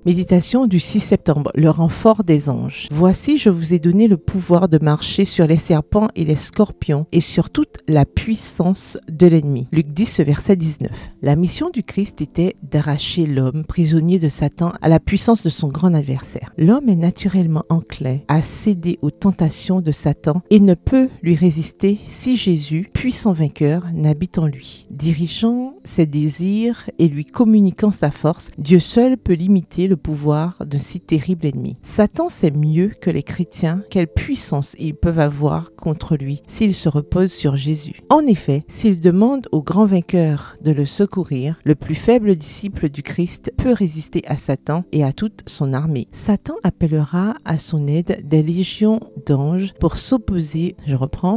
Méditation du 6 septembre, le renfort des anges. Voici, je vous ai donné le pouvoir de marcher sur les serpents et les scorpions et sur toute la puissance de l'ennemi. Luc 10, verset 19. La mission du Christ était d'arracher l'homme, prisonnier de Satan, à la puissance de son grand adversaire. L'homme est naturellement enclin à céder aux tentations de Satan et ne peut lui résister si Jésus, puissant vainqueur, n'habite en lui. Dirigeant ses désirs et lui communiquant sa force, Dieu seul peut limiter le pouvoir d'un si terrible ennemi. Satan sait mieux que les chrétiens quelle puissance ils peuvent avoir contre lui s'ils se reposent sur Jésus. En effet, s'il demande au grand vainqueur de le secourir, le plus faible disciple du Christ peut résister à Satan et à toute son armée. Satan appellera à son aide des légions d'anges pour s'opposer,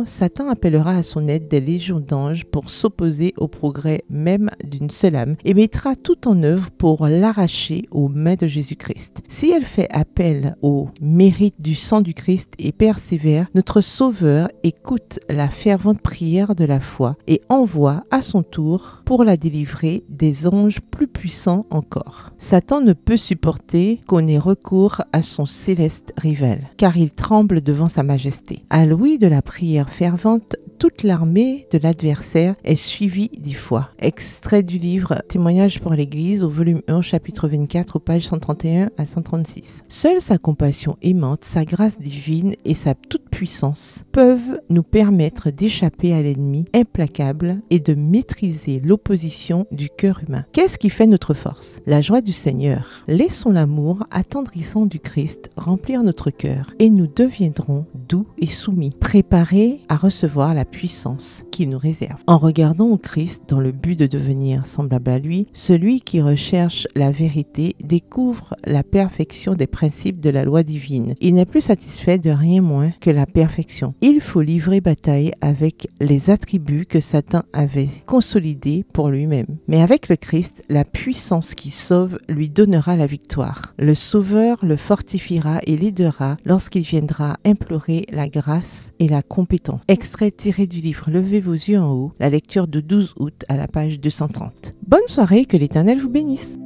Satan appellera à son aide des légions d'anges pour s'opposer au progrès même d'une seule âme et mettra tout en œuvre pour l'arracher aux mains de Jésus-Christ. Si elle fait appel au mérite du sang du Christ et persévère, notre Sauveur écoute la fervente prière de la foi et envoie à son tour pour la délivrer des anges plus puissants encore. Satan ne peut supporter qu'on ait recours à son céleste rival, car il tremble devant sa majesté. À l'ouïe de la prière fervente, toute l'armée de l'adversaire est suivie d'effroi. Extrait du livre Témoignages pour l'Église au volume 1, chapitre 24, aux pages 131 à 136. Seule sa compassion aimante, sa grâce divine et sa toute-puissance peuvent nous permettre d'échapper à l'ennemi implacable et de maîtriser l'opposition du cœur humain. Qu'est-ce qui fait notre force? La joie du Seigneur. Laissons l'amour attendrissant du Christ remplir notre cœur et nous deviendrons doux et soumis, préparés à recevoir la puissance qu'il nous réserve. En regardant au Christ dans le but de devenir semblable à lui, celui qui recherche la vérité découvre la perfection des principes de la loi divine. Il n'est plus satisfait de rien moins que la perfection. Il faut livrer bataille avec les attributs que Satan avait consolidés pour lui-même. Mais avec le Christ, la puissance qui sauve lui donnera la victoire. Le Sauveur le fortifiera et l'aidera lorsqu'il viendra implorer la grâce et la compétence. Extrait tiré du livre Levez vos yeux en haut, la lecture de 12 août à la page 230. Bonne soirée, que l'Éternel vous bénisse.